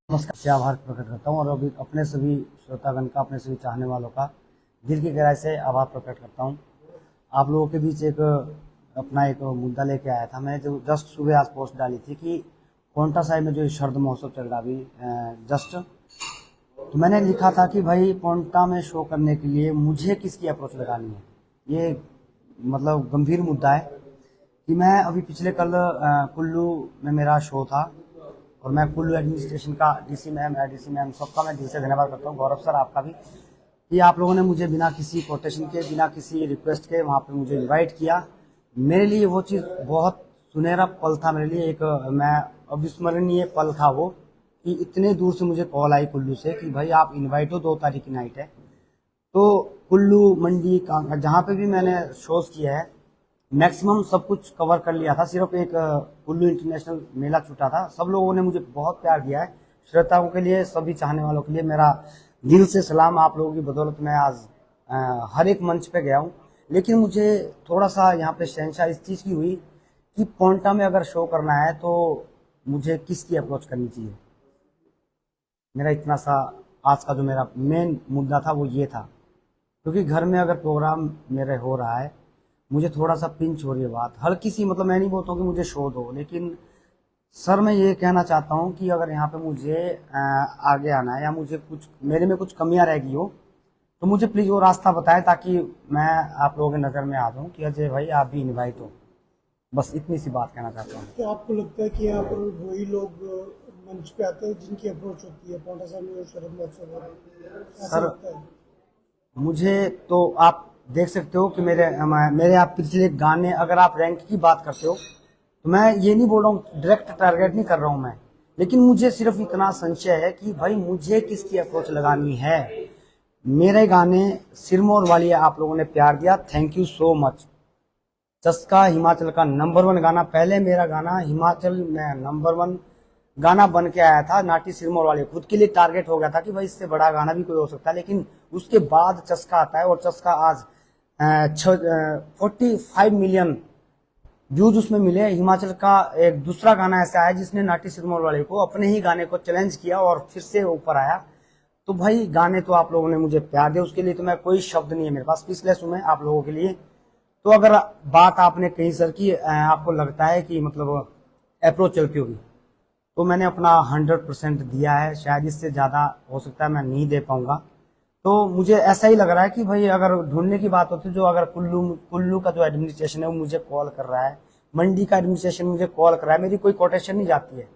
नमस्कार से आभार प्रकट करता हूँ और अभी अपने सभी श्रोतागण का, अपने सभी चाहने वालों का दिल की गहराई से आभार प्रकट करता हूँ। आप लोगों के बीच अपना एक मुद्दा लेके आया था। मैंने जो जस्ट सुबह आज पोस्ट डाली थी कि पांवटा साहिब में जो शरद महोत्सव चल रहा अभी जस्ट, तो मैंने लिखा था कि भाई पांवटा में शो करने के लिए मुझे किसकी अप्रोच लगानी है। ये मतलब गंभीर मुद्दा है कि मैं अभी पिछले कल कुल्लू में मेरा शो था और मैं कुल्लू एडमिनिस्ट्रेशन का डीसी मैम सबका मैं दिल से धन्यवाद करता हूँ, गौरव सर आपका भी, कि आप लोगों ने मुझे बिना किसी कोटेशन के, बिना किसी रिक्वेस्ट के वहाँ पे मुझे इनवाइट किया। मेरे लिए वो चीज़ बहुत सुनहरा पल था, मेरे लिए एक मैं अविस्मरणीय पल था वो, कि इतने दूर से मुझे कॉल आई कुल्लू से कि भाई आप इन्वाइट हो, 2 तारीख की नाइट है। तो कुल्लू, मंडी, जहाँ पे भी मैंने शोज किया है मैक्सिमम सब कुछ कवर कर लिया था। सिर्फ एक कुल्लू इंटरनेशनल मेला छूटा था। सब लोगों ने मुझे बहुत प्यार दिया है। श्रोताओं के लिए, सभी चाहने वालों के लिए मेरा दिल से सलाम। आप लोगों की बदौलत मैं आज हर एक मंच पे गया हूँ। लेकिन मुझे थोड़ा सा यहाँ पे शहंशाह इस चीज़ की हुई कि पांवटा में अगर शो करना है तो मुझे किसकी अप्रोच करनी चाहिए। मेरा इतना सा आज का जो मेरा मेन मुद्दा था वो ये था, क्योंकि घर में अगर प्रोग्राम मेरे हो रहा है, मुझे थोड़ा सा पिंच हो रही है बात हल्की सी, मतलब मैं नहीं बोलता हूँ कि मुझे शो दो, लेकिन सर मैं ये कहना चाहता हूँ कि अगर यहाँ पे मुझे आगे आना है या मुझे कुछ, मेरे में कुछ कमियां रह गई हो, तो मुझे प्लीज वो रास्ता बताएं ताकि मैं आप लोगों की नज़र में आ जाऊँ कि अजय भाई आप भी इनवाइट हो। बस इतनी सी बात कहना चाहता हूँ। क्या आपको लगता है कि यहाँ पर वही लोग मंच पे आते हैं जिनकी अप्रोच होती है पांवटा साहिब में जो शरद महोत्सव हो रहा है? ऐसा सर लगता है? मुझे तो आप देख सकते हो कि मेरे आप पिछले गाने, अगर आप रैंक की बात करते हो तो मैं ये नहीं बोल रहा हूँ, डायरेक्ट टारगेट नहीं कर रहा हूँ मैं, लेकिन मुझे सिर्फ इतना संशय है कि भाई मुझे किसकी अप्रोच लगानी है। मेरे गाने सिरमौर वाली आप लोगों ने प्यार दिया, थैंक यू सो मच। चस्का हिमाचल का नंबर 1 गाना, पहले मेरा गाना हिमाचल में नंबर 1 गाना बन के आया था नाटी सिरमौर वाले। खुद के लिए टारगेट हो गया था कि भाई इससे बड़ा गाना भी कोई हो सकता है, लेकिन उसके बाद चस्का आता है और चस्का आज 45 मिलियन व्यूज उसमें मिले। हिमाचल का एक दूसरा गाना ऐसा है जिसने नाटी सिरमौर वाले को, अपने ही गाने को चैलेंज किया और फिर से ऊपर आया। तो भाई गाने तो आप लोगों ने मुझे प्यार दिया, उसके लिए तो मैं, कोई शब्द नहीं है मेरे पास, स्पीचलेस हूं मैं आप लोगों के लिए। तो अगर बात आपने कही सर की आपको लगता है कि मतलब अप्रोच चलती होगी, तो मैंने अपना 100% दिया है। शायद इससे ज़्यादा हो सकता है मैं नहीं दे पाऊंगा। तो मुझे ऐसा ही लग रहा है कि भाई अगर ढूंढने की बात होती, जो अगर कुल्लू का जो एडमिनिस्ट्रेशन है वो मुझे कॉल कर रहा है, मंडी का एडमिनिस्ट्रेशन मुझे कॉल कर रहा है, मेरी कोई कोटेशन नहीं जाती है,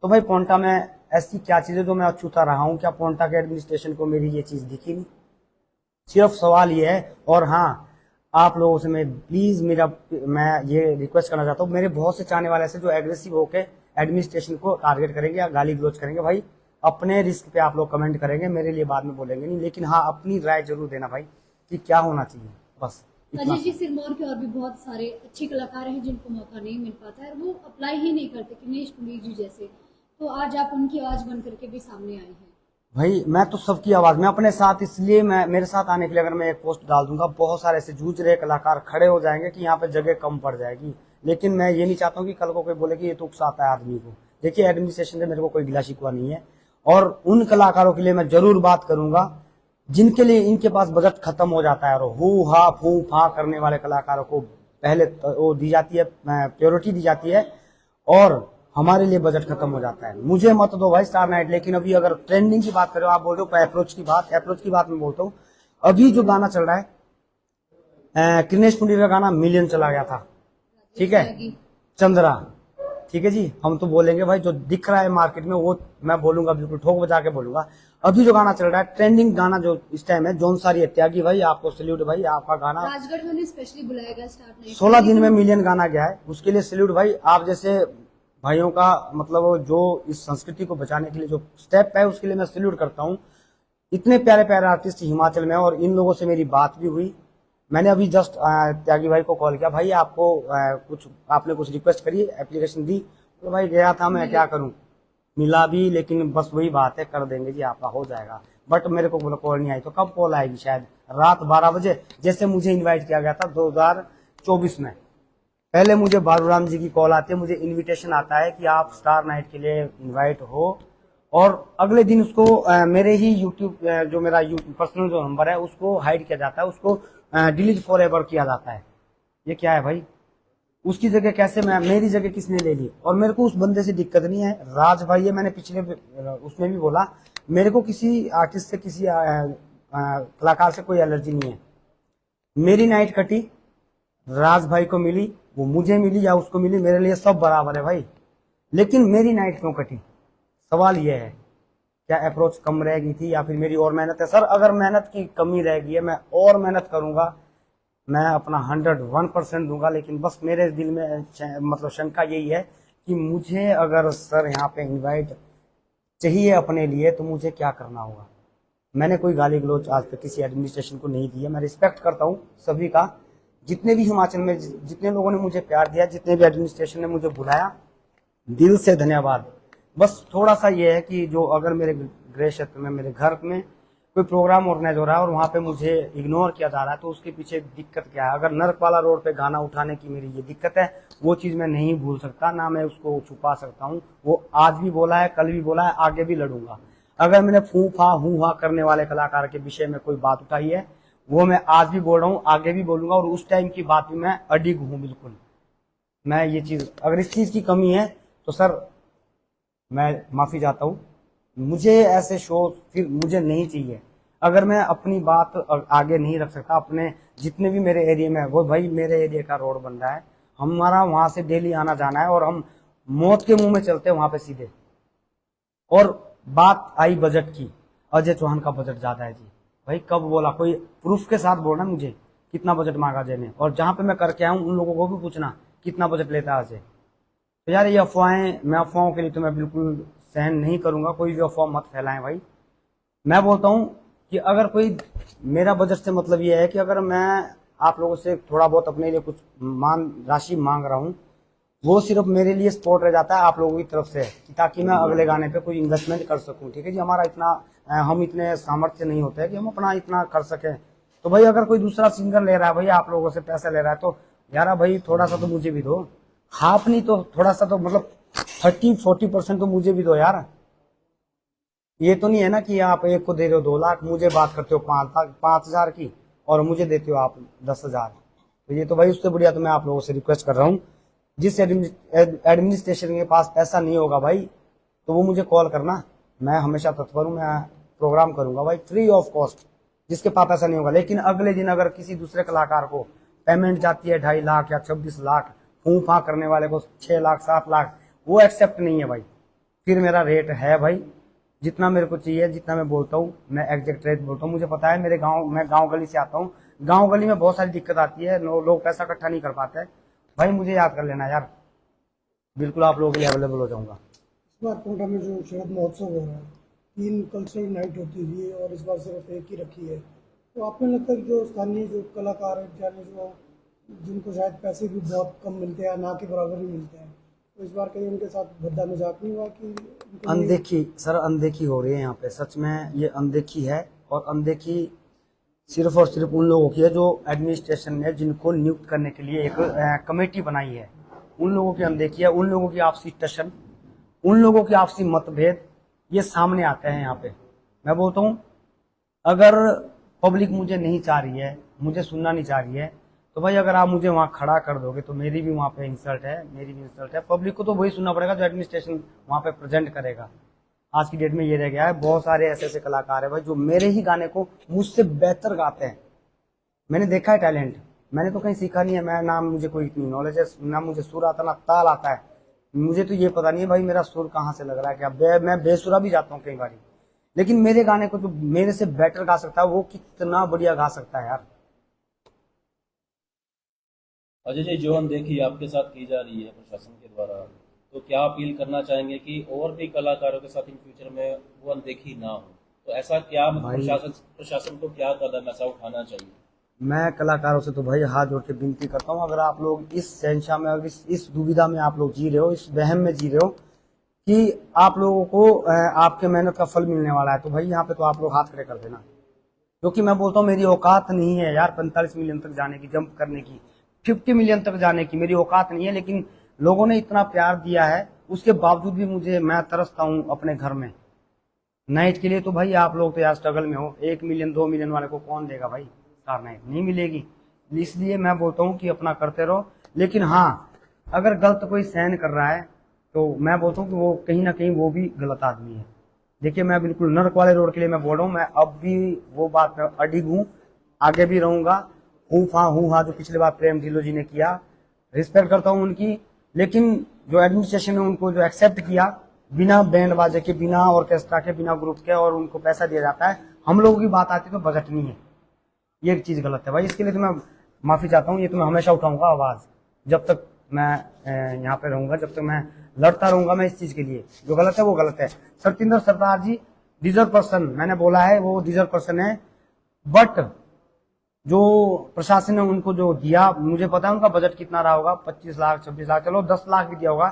तो भाई पांवटा में ऐसी क्या चीज़ है जो मैं अछूता रहा हूँ? क्या पांवटा के एडमिनिस्ट्रेशन को मेरी ये चीज़ दिखी नहीं? सिर्फ सवाल ये है। और हाँ, आप लोगों से मैं प्लीज मैं ये रिक्वेस्ट करना चाहता हूँ, मेरे बहुत से चाहने वाले ऐसे जो एग्रेसिव होके एडमिनिस्ट्रेशन को टारगेट करेंगे या गाली गलौज करेंगे, भाई अपने रिस्क पे आप लोग कमेंट करेंगे, मेरे लिए बाद में बोलेंगे नहीं, लेकिन हाँ अपनी राय जरूर देना भाई कि क्या होना चाहिए। बस इतना अजय जी, सिरमौर के और भी बहुत सारे अच्छे कलाकार हैं जिनको मौका नहीं मिल पाता है और वो अप्लाई ही नहीं करते, दिनेश पुनीत जी जैसे। तो आज आप उनकी आवाज बन करके भी सामने आए हैं। भाई मैं तो सबकी आवाज में अपने साथ, इसलिए मैं, मेरे साथ आने के लिए अगर मैं एक पोस्ट डाल दूंगा, बहुत सारे ऐसे जूझ रहे कलाकार खड़े हो जाएंगे कि यहाँ पे जगह कम पड़ जाएगी। लेकिन मैं ये नहीं चाहता हूँ कि कल को कोई बोले कि ये तो उकसाता है आदमी को। देखिए एडमिनिस्ट्रेशन से मेरे को कोई गिला शिकवा नहीं है, और उन कलाकारों के लिए मैं जरूर बात करूंगा जिनके लिए इनके पास बजट खत्म हो जाता है और हु हा फू फा करने वाले कलाकारों को पहले वो दी जाती है, प्रायोरिटी दी जाती है, और हमारे लिए बजट खत्म हो जाता है। मुझे मत दो भाई स्टार नाइट। लेकिन अभी अगर ट्रेंडिंग की बात करो, आप बोल रहे हो अप्रोच की बात मैं बोलता हूँ। अभी जो गाना चल रहा है दिनेश पुनीत का गाना मिलियन चला गया था, ठीक है, चंद्रा, ठीक है जी, हम तो बोलेंगे भाई जो दिख रहा है मार्केट में वो मैं बोलूंगा, बिल्कुल ठोक बजा के बोलूंगा। अभी जो गाना चल रहा है ट्रेंडिंग गाना जो इस टाइम है, जौनसारी त्यागी, भाई आपको सैल्यूट भाई, आपका गाना राजगढ़ में स्पेशली बुलाया गया स्टार्ट नहीं 16 दिन में मिलियन गाना गया है, उसके लिए सैल्यूट भाई। आप जैसे भाइयों का मतलब जो इस संस्कृति को बचाने के लिए जो स्टेप है उसके लिए मैं सैल्यूट करता हूँ। इतने प्यारे प्यारे आर्टिस्ट हिमाचल में, और इन लोगों से मेरी बात भी हुई। मैंने अभी जस्ट त्यागी भाई को कॉल किया, भाई आपको कुछ, आपने कुछ रिक्वेस्ट करी, एप्लीकेशन दी, तो भाई गया था, मैं क्या करूं, मिला भी, लेकिन बस वही बात है, कर देंगे जी आपका हो जाएगा। बट मेरे को कॉल नहीं आई, तो कब कॉल आएगी? शायद रात 12 बजे, जैसे मुझे इन्वाइट किया गया था 2024 में। पहले मुझे बाबूराम जी की कॉल आती है, मुझे इनविटेशन आता है कि आप स्टार नाइट के लिए इनवाइट हो, और अगले दिन उसको मेरे ही यूट्यूब जो मेरा पर्सनल जो नंबर है उसको हाइड किया जाता है, उसको डिलीट फॉर एवर किया जाता है। ये क्या है भाई? उसकी जगह कैसे मेरी जगह किसने ले ली? और मेरे को उस बंदे से दिक्कत नहीं है, राज भाई है, मैंने पिछले उसमें भी बोला, मेरे को किसी आर्टिस्ट से किसी कलाकार से कोई एलर्जी नहीं है। मेरी नाइट कटी, राज भाई को मिली, वो मुझे मिली या उसको मिली, मेरे लिए सब बराबर है भाई। लेकिन मेरी नाइट क्यों कटी? सवाल ये है, क्या अप्रोच कम रह गई थी या फिर मेरी और मेहनत है? सर अगर मेहनत की कमी रह गई है, मैं और मेहनत करूंगा, मैं अपना 101% दूंगा। लेकिन बस मेरे दिल में मतलब शंका यही है कि मुझे अगर सर यहाँ पे इनवाइट चाहिए अपने लिए तो मुझे क्या करना होगा? मैंने कोई गाली गलौज आज तक किसी एडमिनिस्ट्रेशन को नहीं दी है। मैं रिस्पेक्ट करता हूँ सभी का, जितने भी हिमाचल में जितने लोगों ने मुझे प्यार दिया, जितने भी एडमिनिस्ट्रेशन ने मुझे बुलाया, दिल से धन्यवाद। बस थोड़ा सा ये है कि जो अगर मेरे गृह क्षेत्र में, मेरे घर में कोई प्रोग्राम ऑर्गेनाइज हो रहा है और वहाँ पे मुझे इग्नोर किया जा रहा है, तो उसके पीछे दिक्कत क्या है? अगर नर्कवाला रोड पे गाना उठाने की मेरी ये दिक्कत है, वो चीज़ मैं नहीं भूल सकता, ना मैं उसको छुपा सकता हूँ। वो आज भी बोला है, कल भी बोला है, आगे भी लड़ूंगा। अगर मैंने फू फा हूँ हा करने वाले कलाकार के विषय में कोई बात उठाई है, वो मैं आज भी बोल रहा हूँ, आगे भी बोलूंगा, और उस टाइम की बात भी मैं अडिग हूँ बिल्कुल। मैं ये चीज़, अगर इस चीज़ की कमी है तो सर मैं माफ़ी चाहता हूँ। मुझे ऐसे शो फिर मुझे नहीं चाहिए। अगर मैं अपनी बात आगे नहीं रख सकता, अपने जितने भी मेरे एरिया में, वो भाई मेरे एरिया का रोड बन रहा है, हमारा वहां से डेली आना जाना है और हम मौत के मुंह में चलते हैं वहां पे सीधे। और बात आई बजट की, अजय चौहान का बजट ज्यादा है जी। भाई कब बोला? कोई प्रूफ के साथ बोलना मुझे कितना बजट मांगा अजय ने, और जहां पे मैं करके आऊं उन लोगों को भी पूछना कितना बजट लेता है अजय। तो यार ये अफवाहें, मैं अफवाहों के लिए तो मैं बिल्कुल सहन नहीं करूंगा, कोई भी अफवाह मत फैलाएं भाई। मैं बोलता हूं कि अगर कोई, मेरा बजट से मतलब ये है कि अगर मैं आप लोगों से थोड़ा बहुत अपने लिए कुछ राशि मांग रहा हूं, वो सिर्फ मेरे लिए सपोर्ट रह जाता है आप लोगों की तरफ से, कि ताकि मैं अगले गाने पे कोई इन्वेस्टमेंट कर सकूं। ठीक है जी, हमारा इतना हम इतने सामर्थ्य नहीं होते हैं कि हम अपना इतना कर सकें। तो भाई अगर कोई दूसरा सिंगर ले रहा है, भाई आप लोगों से पैसा ले रहा है, तो यार भाई थोड़ा सा तो मुझे भी दो। हाफ नहीं तो थोड़ा सा तो, मतलब 30-40% तो मुझे भी दो यार। ये तो नहीं है ना कि आप एक को दे रहे हो 2 लाख, मुझे बात करते हो 5,000 की, और मुझे देते हो आप 10,000। तो ये तो भाई उससे बढ़िया तो मैं आप लोगों से रिक्वेस्ट कर रहा हूँ, जिस एडमिनिस्ट्रेशन के पास पैसा नहीं होगा भाई, तो वो मुझे कॉल करना, मैं हमेशा तत्पर हूँ, मैं प्रोग्राम करूंगा भाई फ्री ऑफ कॉस्ट, जिसके पास पैसा नहीं होगा। लेकिन अगले दिन अगर किसी दूसरे कलाकार को पेमेंट जाती है 2.5 लाख या 26 लाख, फूं फा करने वाले को 6 लाख 7 लाख, वो एक्सेप्ट नहीं है भाई। फिर मेरा रेट है भाई जितना मेरे को चाहिए, जितना मैं बोलता हूँ, मैं एग्जैक्ट रेट बोलता हूँ। मुझे पता है, मेरे गांव, मैं गांव गली से आता हूँ, गांव गली में बहुत सारी दिक्कत आती है, लोग पैसा इकट्ठा नहीं कर पाते हैं भाई, मुझे याद कर लेना यार, बिल्कुल आप लोगों के लिए अवेलेबल हो जाऊंगा। इस बार कोटा में जो शरद महोत्सव हो रहा है, 3 कल्चरल नाइट होती थी और इस बार सिर्फ एक ही रखी है, तो आपको लगता है कि जो स्थानीय जो कलाकार हैं, जाने जो जिनको शायद पैसे भी बहुत कम मिलते हैं, ना के बराबर ही मिलते हैं, तो इस बार कहीं उनके साथ भद्दा मजाक नहीं हुआ कि अनदेखी? सर अनदेखी हो रही है यहाँ पे, सच में ये अनदेखी है। और अनदेखी सिर्फ और सिर्फ उन लोगों की है जो एडमिनिस्ट्रेशन ने जिनको नियुक्त करने के लिए एक कमेटी बनाई है, उन लोगों की अनदेखी है। उन लोगों की आपसी टशन, उन लोगों की आपसी मतभेद ये सामने आते हैं यहाँ पे। मैं बोलता हूँ अगर पब्लिक मुझे नहीं चाह रही है, मुझे सुनना नहीं चाह रही है, तो भाई अगर आप मुझे वहाँ खड़ा कर दोगे तो मेरी भी वहाँ पे इंसल्ट है, मेरी भी इंसल्ट है। पब्लिक को तो वही सुनना पड़ेगा जो एडमिनिस्ट्रेशन वहाँ पे प्रेजेंट करेगा। आज की डेट में ये रह गया है, बहुत सारे ऐसे ऐसे कलाकार है भाई जो मेरे ही गाने को मुझसे बेहतर गाते हैं। मैंने देखा है टैलेंट, मैंने तो कहीं सीखा नहीं है, मैं ना मुझे कोई इतनी नॉलेज है, ना मुझे सुर आता, ना ताल आता है। मुझे तो ये पता नहीं है भाई मेरा सुर कहाँ से लग रहा है, क्या मैं बेसुरा भी जाता हूँ कई बार, लेकिन मेरे गाने को जो मेरे से बेटर गा सकता है वो कितना बढ़िया गा सकता है यार। अजय जी, जो अनदेखी आपके साथ की जा रही है प्रशासन के द्वारा, तो क्या अपील करना चाहेंगे कि और भी कलाकारों के साथ इन फ्यूचर में वो अनदेखी ना हो? तो ऐसा क्या मतलब प्रशासन को क्या कदम ऐसा उठाना चाहिए? मैं कलाकारों से तो भाई हाथ जोड़ के विनती करता हूँ, अगर आप लोग इस शहंशाह में, इस दुविधा में आप लोग जी रहे हो, इस वहम में जी रहे हो कि आप लोगों को आपके मेहनत का फल मिलने वाला है, तो भाई यहाँ पे तो आप लोग हाथ खड़े कर देना। क्योंकि मैं बोलता हूँ मेरी औकात नहीं है यार 45 मिलियन तक जाने की, जंप करने की, 50 मिलियन तक जाने की मेरी औकात नहीं है। लेकिन लोगों ने इतना प्यार दिया है, उसके बावजूद भी मैं तरसता हूँ अपने घर में नाइट के लिए तो भाई आप लोग तो यार स्ट्रगल में हो, 1 मिलियन 2 मिलियन वाले को कौन देगा भाई, स्टार नाइट नहीं मिलेगी। इसलिए मैं बोलता हूँ कि अपना करते रहो, लेकिन हाँ अगर गलत कोई सहन कर रहा है तो मैं बोलता हूँ कि वो कहीं ना कहीं वो भी गलत आदमी है। देखिए मैं बिल्कुल नर्क वाले रोड के लिए मैं बोल रहा हूँ, मैं अब भी वो बात में अडिग हूँ, आगे भी रहूंगा। हूँ हाँ जो पिछली बार प्रेम ढिल्लो जी ने किया, रिस्पेक्ट करता हूँ उनकी, लेकिन जो एडमिनिस्ट्रेशन ने उनको जो एक्सेप्ट किया बिना बैंड बाजे के, बिना ऑर्केस्ट्रा के, बिना ग्रुप के, और उनको पैसा दिया जाता है, हम लोगों की बात आती है तो बजट नहीं है, ये एक चीज गलत है भाई। इसके लिए तो मैं माफी चाहता हूँ, ये तो मैं हमेशा उठाऊंगा आवाज, जब तक मैं यहाँ पे रहूंगा, जब तक मैं लड़ता रहूंगा मैं इस चीज के लिए। जो गलत है वो गलत है। सतिंदर सरदार जी डिजर्व पर्सन, मैंने बोला है वो डिजर्व पर्सन है, बट जो प्रशासन ने उनको जो दिया, मुझे पता है उनका बजट कितना रहा होगा, 25 लाख 26 लाख, चलो 10 लाख भी दिया होगा,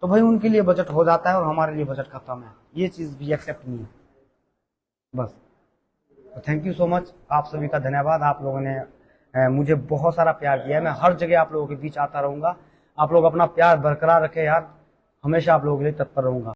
तो भाई उनके लिए बजट हो जाता है और हमारे लिए बजट खत्म है, ये चीज भी एक्सेप्ट नहीं है बस। तो थैंक यू सो मच, आप सभी का धन्यवाद। आप लोगों ने मुझे बहुत सारा प्यार दिया है, मैं हर जगह आप लोगों के बीच आता रहूंगा। आप लोग अपना प्यार बरकरार रखें यार, हमेशा आप लोगों के लिए तत्पर रहूंगा।